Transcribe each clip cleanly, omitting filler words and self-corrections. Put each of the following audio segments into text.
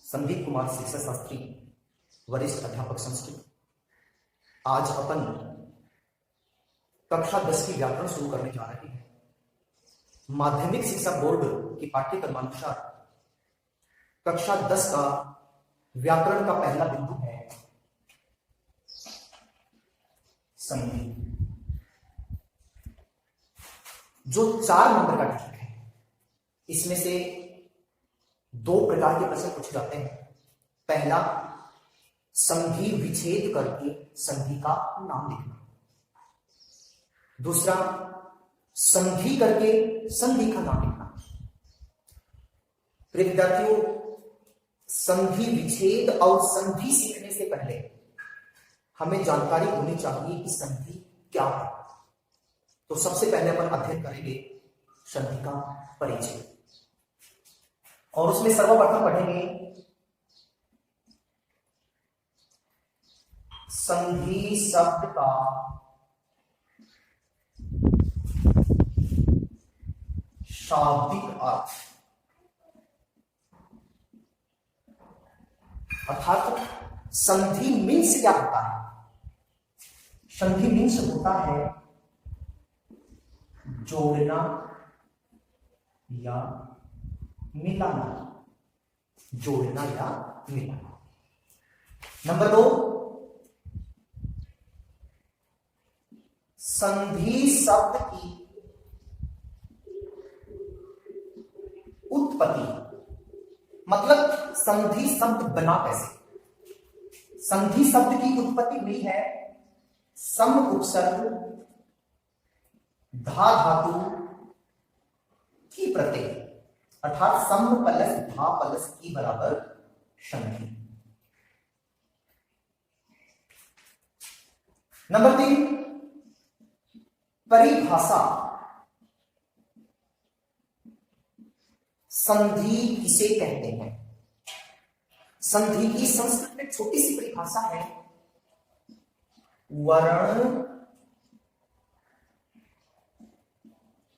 संदीप कुमार शिक्षा शास्त्री, वरिष्ठ अध्यापक संस्कृत। आज अपन कक्षा 10 की व्याकरण शुरू करने जा रहे हैं। माध्यमिक शिक्षा बोर्ड की पाठ्यक्रमानुसार कक्षा 10 का व्याकरण का पहला बिंदु है संधि, जो 4 नंबर का टॉपिक है। इसमें से 2 प्रकार के प्रश्न पूछे जाते हैं। पहला, संधि विच्छेद करके संधि का नाम लिखना। दूसरा, संधि करके संधि का नाम लिखना। विद्यार्थियों, संधि विच्छेद और संधि सीखने से पहले हमें जानकारी होनी चाहिए कि संधि क्या है। तो सबसे पहले अपन अध्ययन करेंगे संधि का परिचय, और उसमें सर्वप्रथम पढ़ेंगे संधि शब्द का शाब्दिक अर्थ, अर्थात संधि मीन्स क्या होता है। संधि मीन्स होता है जोड़ना या मिलाना, जोड़ना या मिलाना। नंबर 2, संधि शब्द की उत्पत्ति, मतलब संधि शब्द बना कैसे। संधि शब्द की उत्पत्ति हुई है सम उपसर्ग धा धातु की प्रत्यय, अर्थात सम प्लस धा प्लस की बराबर संधि। नंबर 3, परिभाषा। संधि किसे कहते हैं। संधि की संस्कृत में छोटी सी परिभाषा है, वर्ण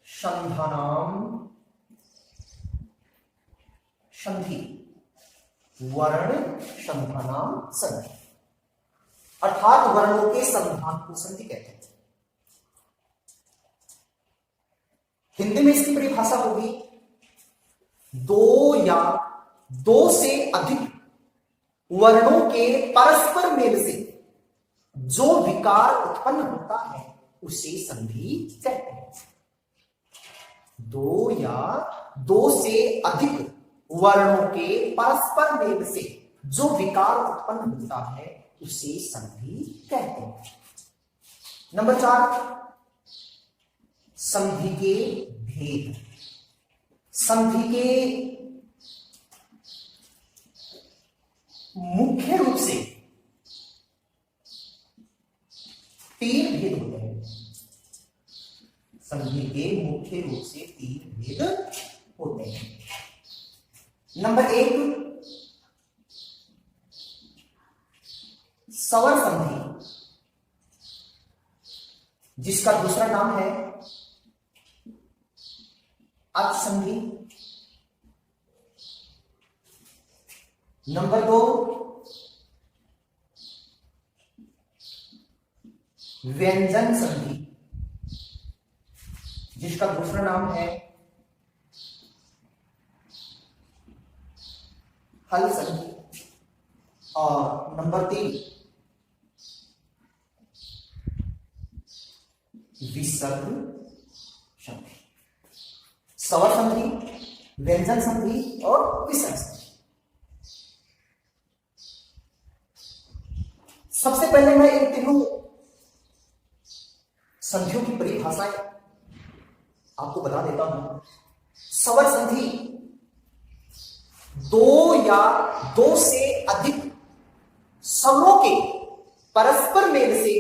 संधानाम संधि, वर्ण संधानाम संधि, अर्थात वर्णों के संधान को संधि कहते हैं। हिंदी में इसकी परिभाषा होगी 2 या 2 से अधिक वर्णों के परस्पर मेल से जो विकार उत्पन्न होता है उसे संधि कहते हैं। 2 या 2 से अधिक वर्णों के परस्पर मेल से जो विकार उत्पन्न होता है उसे संधि कहते हैं। नंबर 4, संधि के भेद। संधि के मुख्य रूप से 3 भेद होते हैं। संधि के मुख्य रूप से 3 भेद होते हैं। नंबर 1, स्वर संधि, जिसका दूसरा नाम है अर्थ संधि। नंबर 2, व्यंजन संधि, जिसका दूसरा नाम है हल संधि। और नंबर 3, विसर्ग संधि। स्वर संधि, व्यंजन संधि और विसर्ग संधि। सबसे पहले मैं इन तीनों संधियों की परिभाषाएं आपको बता देता हूं। स्वर संधि 2 या 2 से अधिक स्वरों के परस्पर मेल से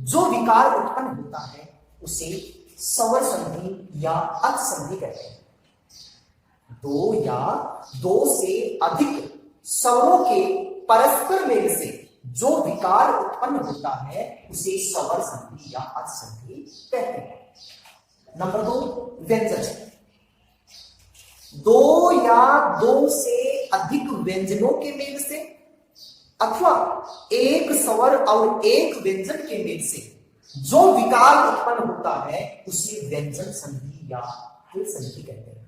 जो विकार उत्पन्न होता है उसे स्वर संधि या अर्थ संधि कहते हैं। 2 या 2 से अधिक स्वरों के परस्पर मेल से जो विकार उत्पन्न होता है उसे स्वर संधि या अर्थ संधि कहते हैं। नंबर 2, व्यंजन संधि। दो या दो से अधिक व्यंजनों के मेल से अथवा एक स्वर और एक व्यंजन के मेल से जो विकार उत्पन्न होता है उसे व्यंजन संधि या हल संधि कहते हैं।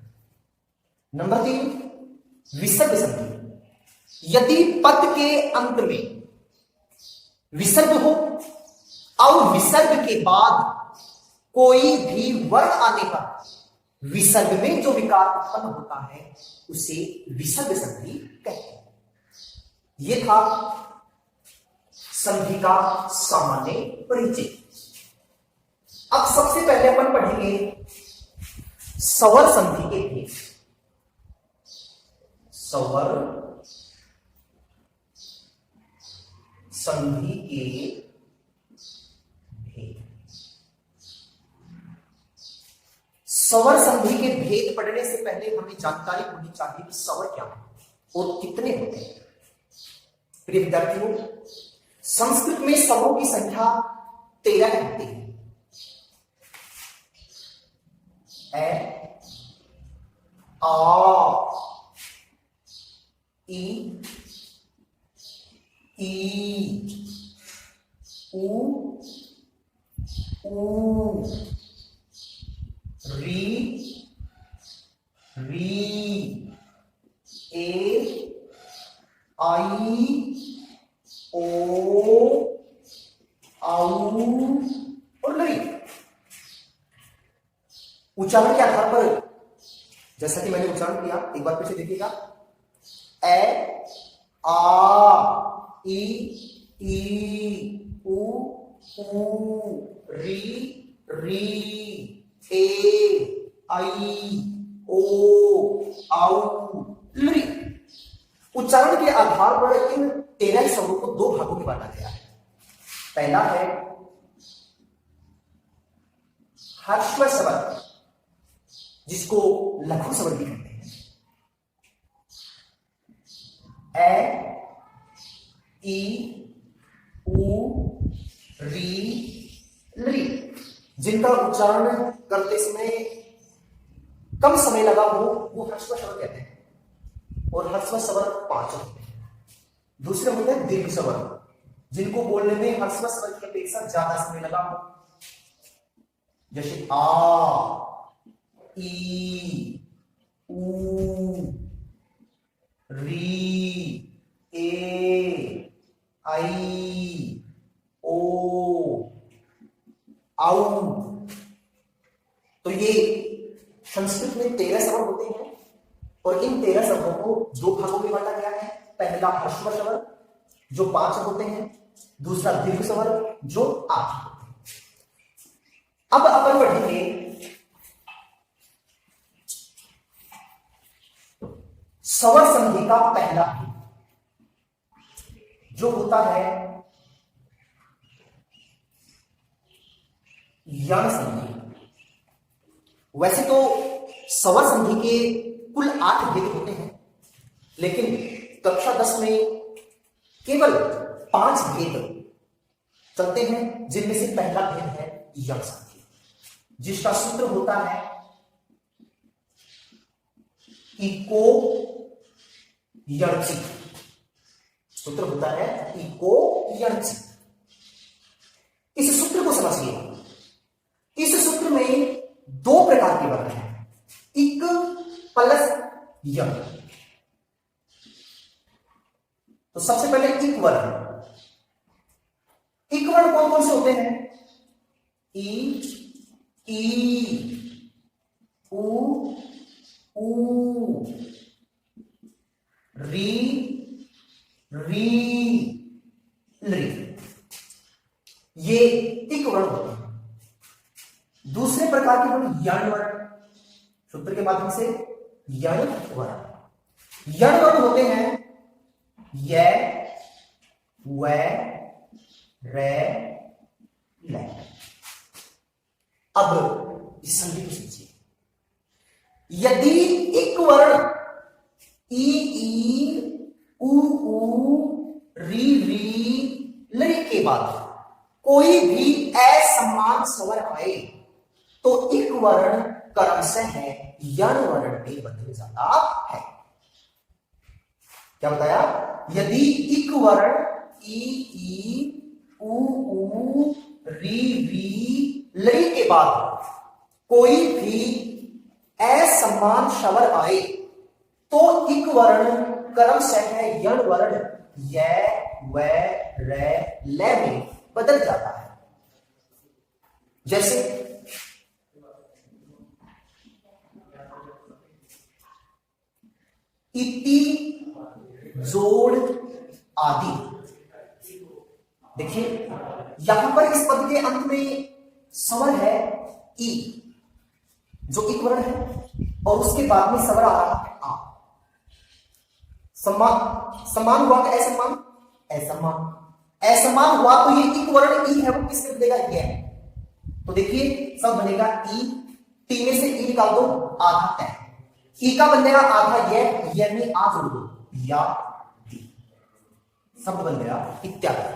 नंबर 3, विसर्ग संधि। यदि पद के अंत में विसर्ग हो और विसर्ग के बाद कोई भी वर्ण आने पर विसर्ग में जो विकार उत्पन्न होता है उसे विसर्ग संधि कहते हैं। यह था संधि का सामान्य परिचय। अब सबसे पहले अपन पढ़ेंगे स्वर संधि के भेद। स्वर संधि के भेद। स्वर संधि के भेद पढ़ने से पहले हमें जानकारी होनी चाहिए कि स्वर क्या है और कितने होते हैं। प्रिय विद्यार्थियों, संस्कृत में स्वरों की संख्या 13 होती है। ए, आ, ई, ऊ, री, ए, आई, ओ, आऊ और लरी। उच्चारण के आधार पर जैसा कि मैंने उच्चारण किया, एक बार फिर से देखिएगा। ए, आ, ई, ऊ, री, ए, आई, ओ, आऊ, लरी। उच्चारण के आधार पर इन 13 स्वरों को 2 भागों में बांटा गया है। पहला है ह्रस्व स्वर, जिसको लघु स्वर भी कहते हैं। ए, ई, ऊ, री, लरी, जिनका उच्चारण करते समय कम समय लगा हो वो ह्रस्व स्वर कहते हैं। और ह्रस्व स्वर 5 होते हैं। दूसरे होते हैं दीर्घ स्वर, जिनको बोलने में ह्रस्व स्वर की अपेक्षा ज्यादा समय लगा हो, जैसे आ, ई, ऊ, री, ए, आई, ओ, आऊ। तो ये संस्कृत में 13 स्वर होते हैं और इन 13 स्वरों को 2 भागों में बांटा गया है। पहला ह्रस्व स्वर जो 5 होते हैं, दूसरा दीर्घ स्वर जो 8 होते हैं। अब अपन पढ़ेंगे स्वर संधि का पहला भेद, जो होता है यण संधि। वैसे तो स्वर संधि के कुल 8 भेद होते हैं, लेकिन कक्षा 10 में केवल 5 भेद चलते हैं, जिनमें से पहला भेद है यण संधि, जिसका सूत्र होता है इको यणचि। सूत्र होता है इको यणचि। इस सूत्र को समझिए। इस सूत्र में 2 प्रकार के वर्ण हैं, इक प्लस यण। तो सबसे पहले इक वर्ण। इक वर्ण कौन कौन से होते हैं? ई, ऊ, री, लरी। ये इक वर्ण होते हैं। दूसरे प्रकार के वर्ण यण वर्ण, सूत्र के माध्यम से यण वर्ण। यण वर्ण होते हैं य, व, र, ल। अब इस संधि को समझिए। यदि इक वर्ण ई, ऊ, री, लरी के बाद कोई भी असमान स्वर आए तो इक वर्ण क्रमशः यण वर्ण में बदल जाता है। क्या बताया? यदि इक वर्ण ई ई उ ऊ री री लरी के बाद कोई भी असमान स्वर आए तो इक वर्ण क्रमशः यण वर्ण य व र ल में बदल जाता है। जैसे इति, जोड़ आदि। देखिए यहां पर इस पद के अंत में स्वर है ई, जो एक वर्ण है, और उसके बाद में स्वर आ रहा है आ। समान हुआ कि असमान? असमान। असमान हुआ तो ये एक वर्ण ई है वो किसमें बदलेगा? यह। तो देखिए सब बनेगा ई, टी में से ई निकाल दो, आधा है। ई का बन गया आधा यह में आ जोड़ दो या दी, शब्द बन गया इत्यादि।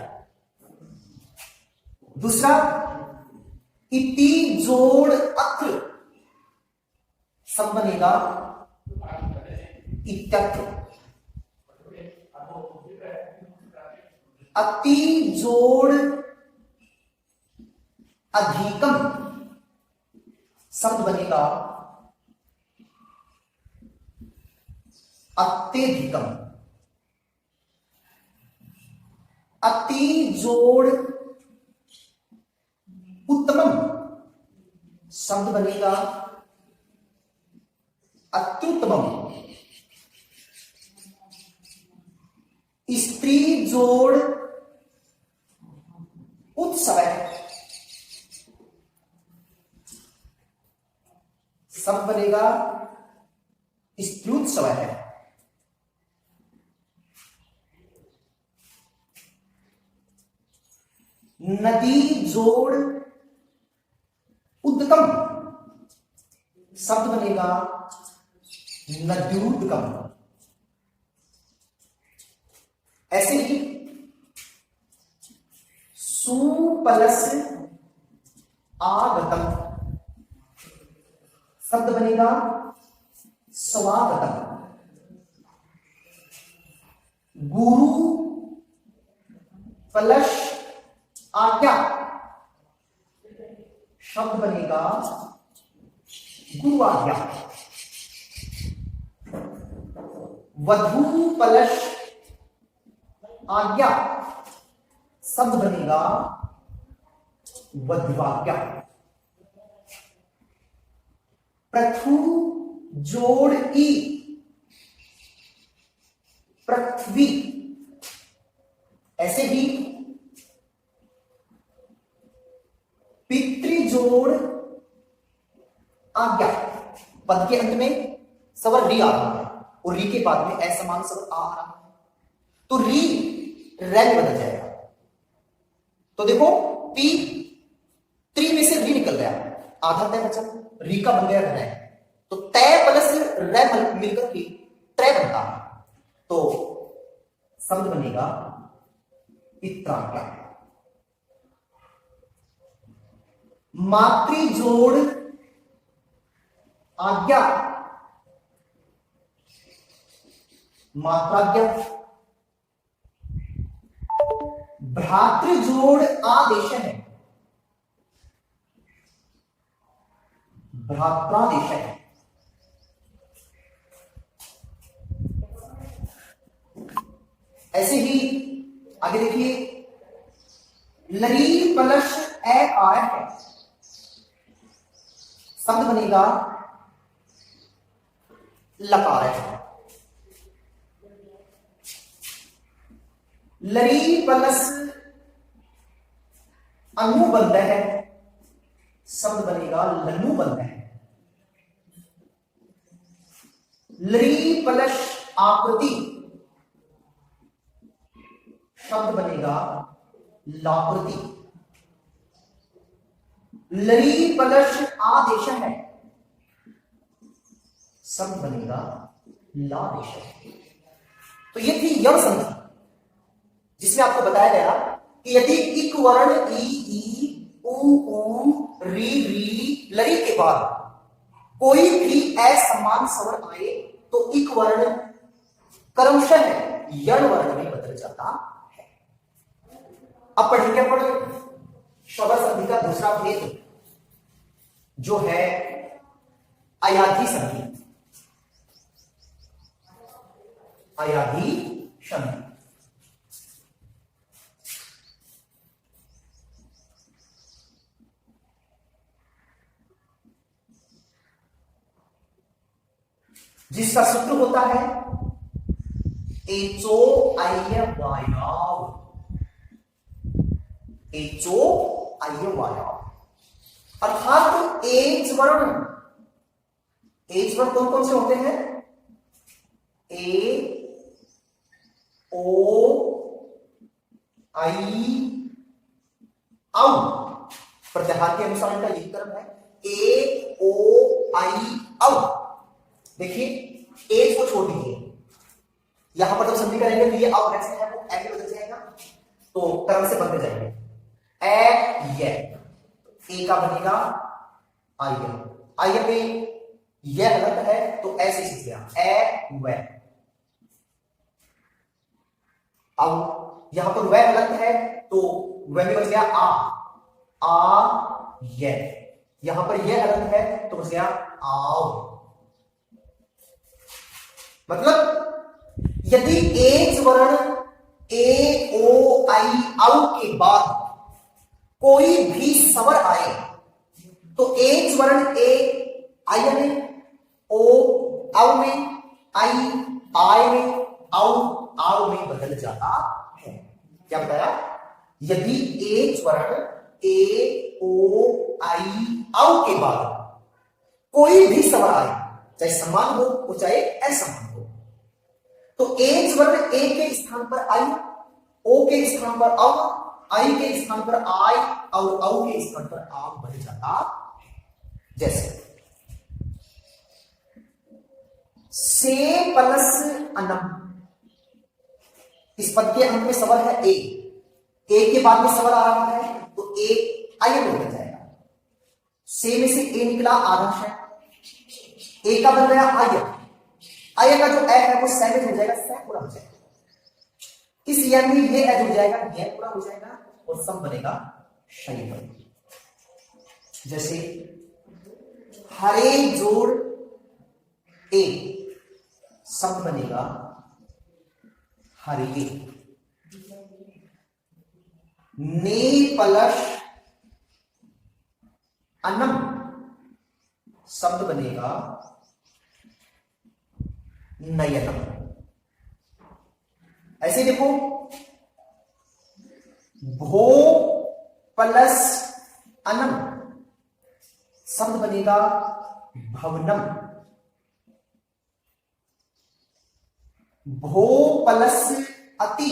दूसरा इति जोड़ अत्र, शब्द बनेगा इत्यत्र। अति जोड़ अधिकम, शब्द बनेगा अत्यधिकम। अति जोड़ उत्तमम, शब्द बनेगा अत्युत्तमम। स्त्री जोड़ उत्सव, शब्द बनेगा स्त्रुत्सव है। नदी जोड़ उद्गम, शब्द बनेगा नद्युद्गम। ऐसे ही सु प्लस आगतम, शब्द बनेगा स्वागतम। गुरु प्लस आज्ञा, शब्द बनेगा गुरु आज्ञा। वधु प्लस आज्ञा, शब्द बनेगा वधुआज्ञा। पृथु जोड़ ई, पृथ्वी। ऐसे ही पितृ जोड़ आज्ञा, पद के अंत में स्वर री आ रहा है और री के बाद में असमान स्वर आ रहा है, तो री रै में बदल जाएगा। तो देखो पी त्री में से री निकल गया, आधा तय बचा, री का बन गया रै, तो तय प्लस रै मिलकर के त्रय बनता है, तो शब्द बनेगा पित्राज्ञा। मातृ जोड़ आज्ञा, मात्राज्ञा। भ्रातृ जोड़ आदेश है, भ्रात्रादेश है। ऐसे ही आगे देखिए लरी प्लस ए आया है, शब्द बनेगा लकार है। लरी प्लस अनुबंध है, शब्द बनेगा लनुबंध है। लरी प्लस आकृति, शब्द बनेगा लाकृति। लरी प्लस आदेश है, शब्द बनेगा लादेश। तो ये थी यम संधि, जिसमें आपको बताया गया कि यदि इक वर्ण ई ई उ ऊ री री लरी के बाद कोई भी असमान स्वर आए तो इक वर्ण क्रमशः यण वर्ण में बदल जाता है। अब पढ़ेंगे अपन शब्द संधि का दूसरा भेद जो है अयाधी संधि। अयाधी संधि जिसका सूत्र होता है एचो आय वायाव। एचो आय वायाव अर्थात एच वर्ण कौन कौन से होते हैं? ए ओ आई औ। प्रत्याहार के अनुसार इनका यही क्रम है, ए ओ आई औ। देखिए एच को छोड़ दीजिए, यहां पर जब संधि करेंगे तो ये औ कैसे है वो ए में बदल जाएगा, तो क्रम से बनते जाएंगे। ए ए का बनेगा आय। आय पे यह हलंत है तो ऐसे सीख गया ए व। अब यहां पर वह हलंत है तो वह भी बच गया आ ये। यहां पर यह हलंत है तो बच गया आओ। मतलब यदि एच वर्ण ए ओ आई औ के बाद कोई भी स्वर आए तो एच वर्ण ए आई में, ओ औ में, आई आय में, औ आव में बदल जाता है। क्या बताया? यदि एच वर्ण ए ओ आई औ के बाद कोई भी स्वर आए, चाहे समान हो चाहे असमान हो, तो एच वर्ण ए के स्थान पर आई, ओ के स्थान पर औ, आई के स्थान पर आय और औ के स्थान पर आव बन जाता है। जैसे से प्लस अनम, इस पद के अंत में स्वर है ए के बाद में स्वर आ रहा है तो ए आय में बन जाएगा। से में से ए निकला आदर्श है, ए का बन गया आय। आय का जो ए है वो से में जुड़ जाएगा, से पूरा हो जाएगा। इस यह में ये ए जुड़ जाएगा, यह पूरा हो जाएगा और सम बनेगा शयन। जैसे हरे जोड़ ए, सम बनेगा हरिये। ने प्लस अनम, शब्द बनेगा नयनम। ऐसे देखो भो प्लस अनम, शब्द बनेगा भवनम। भो प्लस अति,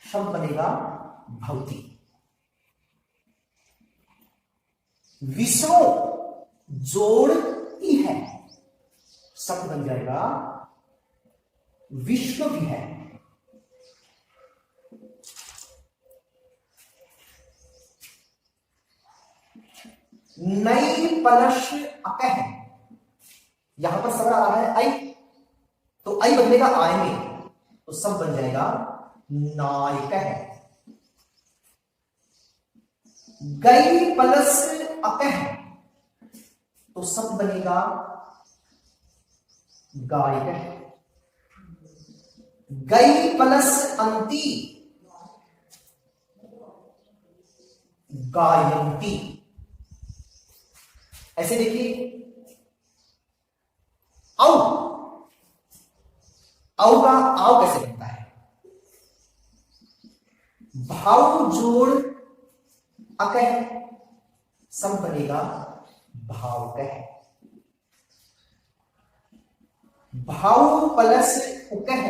शब्द बनेगा भवती। विश्व जोड़ ई है, शब्द बन जाएगा विश्व भी है। नई प्लस अकह, यहां पर स्वर आ रहा है आई, तो आई बदलेगा आय में, तो सब बन जाएगा नायक है। गई प्लस अकह, तो सब बनेगा गायक है। गई प्लस अंती, गायंती। ऐसे देखिए औ, औ का आव कैसे बनता है? भाव जोड़ अकह, सम बनेगा भाव कह। भाव प्लस उकह,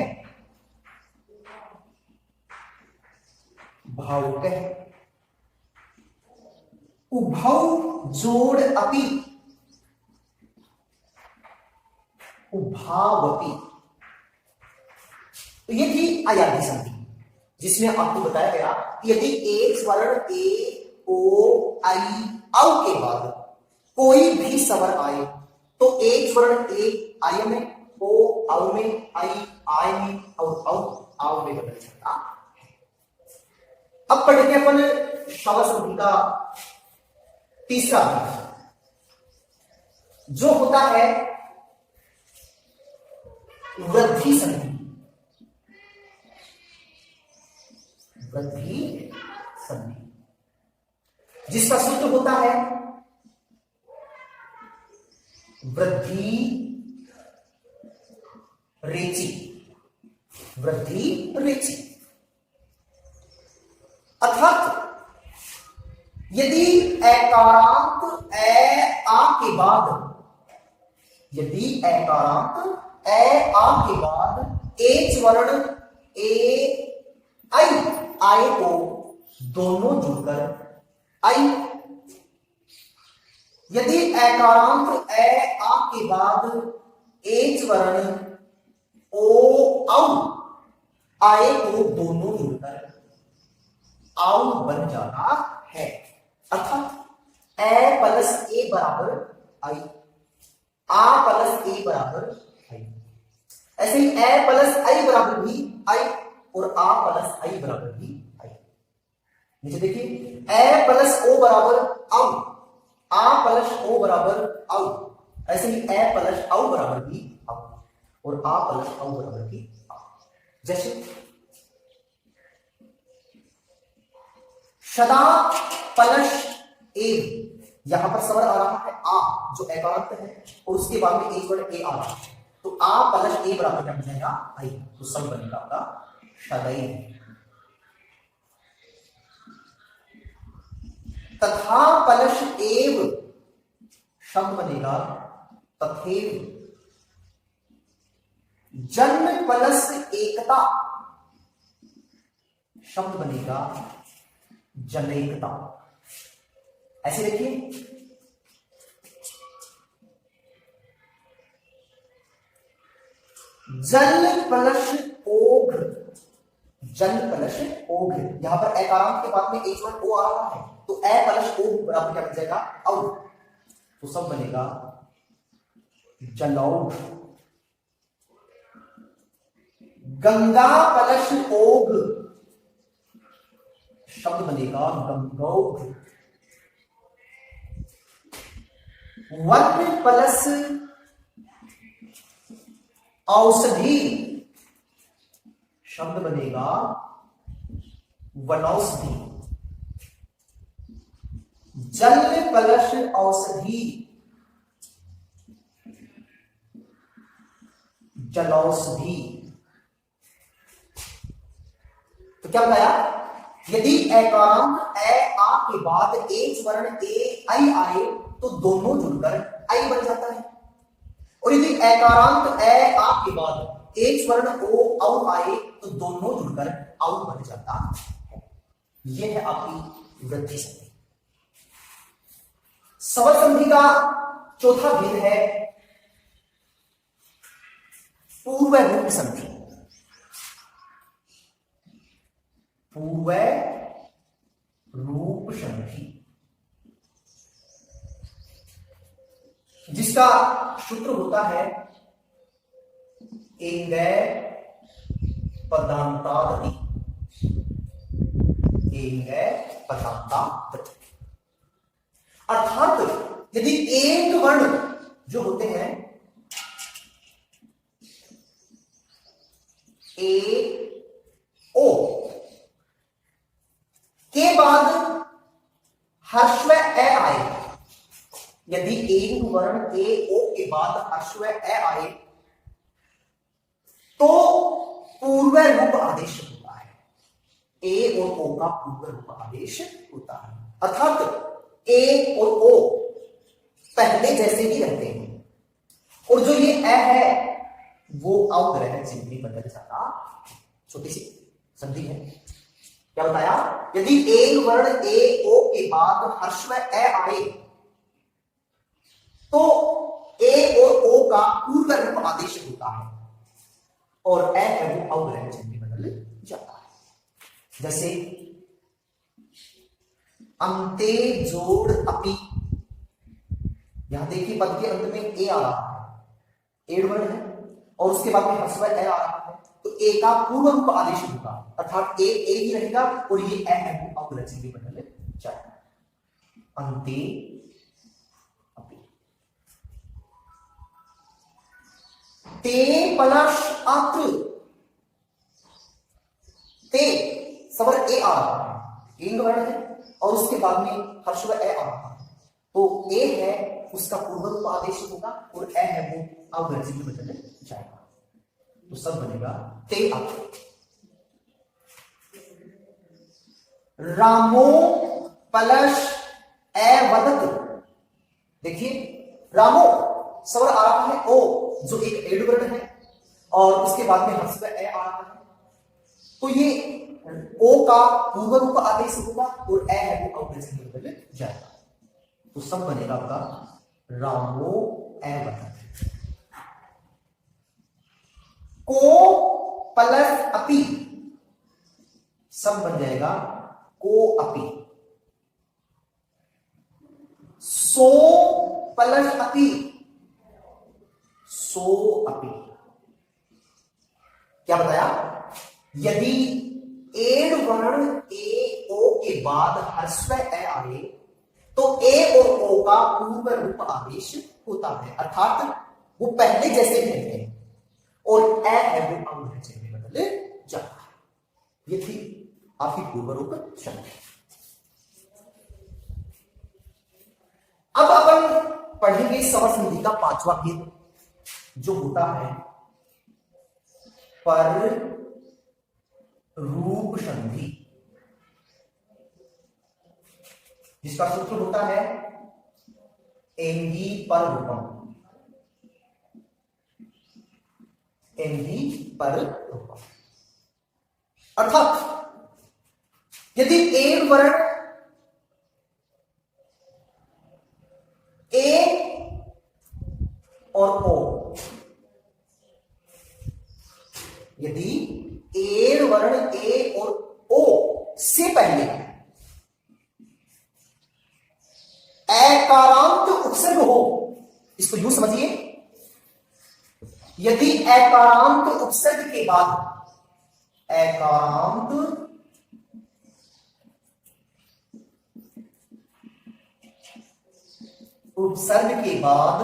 भाव कह। उभव जोड़ अपि, उभावपि। तो ये थी अयाधी संधि, जिसमें आपको बताया गया कि यदि एक स्वर्ण ए ओ आई औ के बाद कोई भी स्वर आए तो एक वर्ण ए आय में, ओ औ में, आई आय में और औ आव में बदल जाता है। अब पढ़ेंगे अपन स्वर संधि का तीसरा भाग जो होता है वृद्धि संधि। वृद्धि संधि जिसका सूत्र होता है वृद्धि रेची। वृद्धि रेची अर्थात यदि एकारांत ए आ के बाद, यदि एकारांत ए आ के बाद एच वर्ण ए आई आए को दोनों जुड़कर आई, यदि एकारांत ए आ के बाद एच वर्ण ओ औ आए को दोनों जुड़कर आउ बन जाता है। अर्थात ए प्लस ए बराबर आई, आ प्लस ए बराबर आई, ऐसे ही ए प्लस आई बराबर भी आई और आ प्लस आई बराबर भी आई। नीचे देखिए ए प्लस ओ बराबर औ, आ प्लस ओ बराबर औ, ऐसे ही ए प्लस औ बराबर भी औ और आ प्लस औ बराबर भी औ। जैसे सदा प्लस एव, यहां पर स्वर आ रहा है आ जो एकारांत है और उसके बाद में एक वर्ण ए आ रहा है तो आ प्लस ए बराबर क्या बन जाएगा आई, तो सब बनेगा आपका सदैव। तथा प्लस एव शब्द बनेगा तथेव। जन्म प्लस एकता शब्द बनेगा जनेकता। ऐसे देखिए जल प्लस ओघ, जल प्लस ओघ, यहां पर एकारांत के बाद में एक वर्ण ओ आ रहा है तो ए प्लस ओघ बराबर क्या बन जाएगा औ, तो सब बनेगा जलौघ। गंगा प्लस ओघ शब्द बनेगा गंगौघ। वन प्लस औषधि शब्द बनेगा वनौषधि। जल प्लस औषधि जलौषधि। तो क्या बताया, यदि एकारांत ए आ के बाद एक वर्ण ए आई आए तो दोनों जुड़कर आई बन जाता है, और यदि एकारांत ए आ के बाद एक वर्ण ओ औ आए तो दोनों जुड़कर औ बन जाता है। यह है आपकी वृद्धि संधि। स्वर संधि का चौथा भेद है पूर्व रूप संधि। पूर्व रूप संधि जिसका सूत्र होता है एंग पदांतादि। एंग पदांतादि अर्थात यदि एक वर्ण जो होते हैं ए ओ के बाद ह्रस्व ए आए, यदि एक वर्ण ए ओ के बाद ह्रस्व ए आए तो पूर्व रूप आदेश होता है। ए और ओ का पूर्व रूप आदेश होता है, अर्थात ए और ओ पहले जैसे ही रहते हैं और जो ये ए है वो अवग्रह चिन्ह में बदल जाता। छोटी सी संधि है। क्या बताया, यदि एक वर्ण ए ओ के बाद ह्रस्व ए आए तो ए और ओ का पूर्व रूप आदेश होता है और ए है वो अवग्रह चिन्ह में बदल जाता है। जैसे अंते जोड़ अपि, यहां देखिए पद के अंत में ए आ रहा है, एड वर्ड है, और उसके बाद में ह्रस्व ए आ रहा है, तो ए का पूर्व रूप आदेश होगा, अर्थात ए ही रहेगा और ये ए है वो अग्रजी में बदल जाएगा। अंते अपि, ते प्लस अत्र, ते सवर ए आ रहा है, इंग वर्ण है, और उसके बाद में ह्रस्व ए आ रहा है, तो ए है उसका पूर्व रूप आदेश होगा और ए है वो अग्रजी में बदल जाएगा, तो सब बनेगा ते अत्र। रामो प्लस ए वदत, देखिए रामो स्वर आ रहा है ओ, जो एक एड वर्ण है, और उसके बाद में ह्रस्व ए आ रहा है, तो ये ओ का पूर्व रूप आदेश होगा और ए है वो अग्रजी में बदल जाएगा, तो सब बनेगा आपका रामो ए वदत। को प्लस अपि, सब बन जाएगा को अपि। सो प्लस अपि, सो अपि। क्या बताया, यदि एड वर्ण ए ओ के बाद ह्रस्व ए आए तो ए और ओ का पूर्व रूप आदेश होता है, अर्थात वो पहले जैसे रहते हैं और ए है वो अग्रजी में बदल जाता है। ये थी आपकी पूर्व रूप शब्द। अब अपन पढ़ेंगे स्वर संधि का पांचवा भेद, जो होता है पर रूप संधि, जिसका सूत्र होता है एंगी पर रूपम, एंगी पर रूपम। अर्थात यदि एड वर्ण ए और ओ, यदि एड वर्ण ए और ओ से पहले एकारांत उपसर्ग हो, इसको यूं समझिए, यदि एकारांत उपसर्ग के बाद, एकारांत उपसर्ग के बाद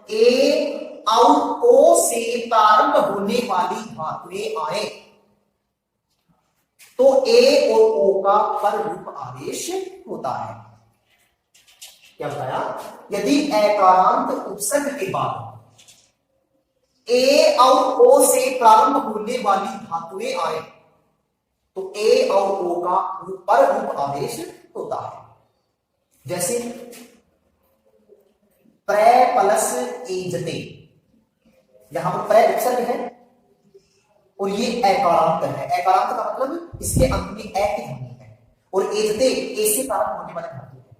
ए और ओ से प्रारंभ होने वाली धातुएं आए तो ए और ओ का पर रूप आदेश होता है। क्या बताया, यदि एकारांत उपसर्ग के बाद ए और ओ से प्रारंभ होने वाली धातुएं आए तो ए और ओ का पर रूप आदेश होता है। जैसे प्रे प्लस एजते, यहां पर प्रे उपसर्ग है और ये एकारांत है, एकारांत का मतलब इसके अंत में ए की ध्वनि है, और एजते ए से प्रारंभ होने वाली धातु है,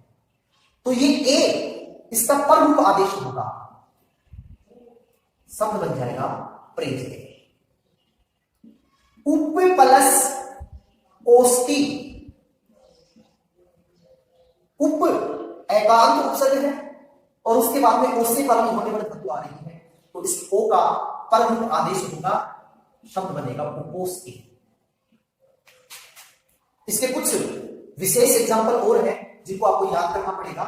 तो ये ए इसका पर रूप आदेश होगा, शब्द बन जाएगा प्रेजते। उप प्लस ओष्टि, उप एकांत उपसर्ग है और उसके बाद में ओ से प्रारंभ होने वाली धातु आ रही है, तो इस ओ का पर रूप आदेश होगा, शब्द बनेगा उपोष्टि। इसके कुछ विशेष एग्जांपल और हैं जिनको आपको याद करना पड़ेगा।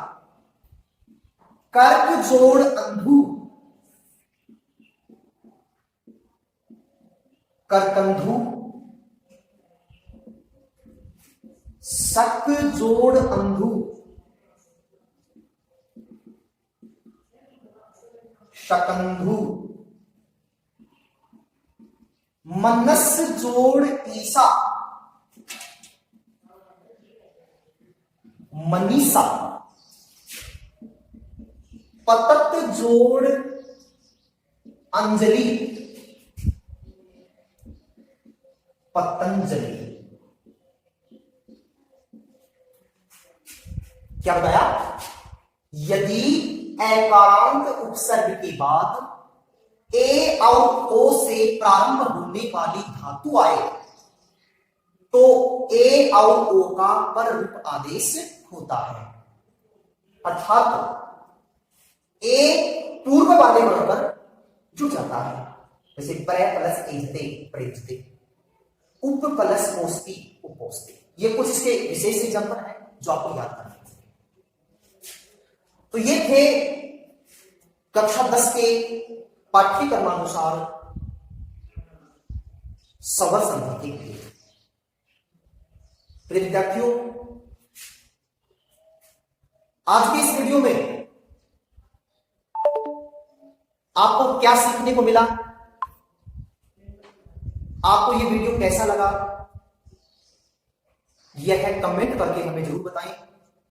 कर्क जोड़ अंधु, करकंधु, शक जोड़ अंधु, शकंधु, मनस जोड़ ईसा, मनीषा, पतत जोड़ अंजलि, पतंजलि। क्या बताया, यदि एकारांत उपसर्ग के बाद ए और ओ से प्रारंभ होने वाली धातु आए तो ए और ओ का पर रूप आदेश होता है। अर्थात ए पूर्व वाले वर्ण पर जुड़ जाता है। जैसे प्र प्लस एजते प्रेजते, उप प्लस पोस्ती उपोस्ते, ये कुछ इसके विशेष एग्जाम्पल है जो आपको याद करना है। तो ये थे कक्षा 10 के पाठ्यक्रमानुसार स्वर संधि के लिए। प्रिय विद्यार्थियों, आज के इस वीडियो में आपको क्या सीखने को मिला, आपको ये वीडियो कैसा लगा, यह कमेंट करके हमें जरूर बताएं।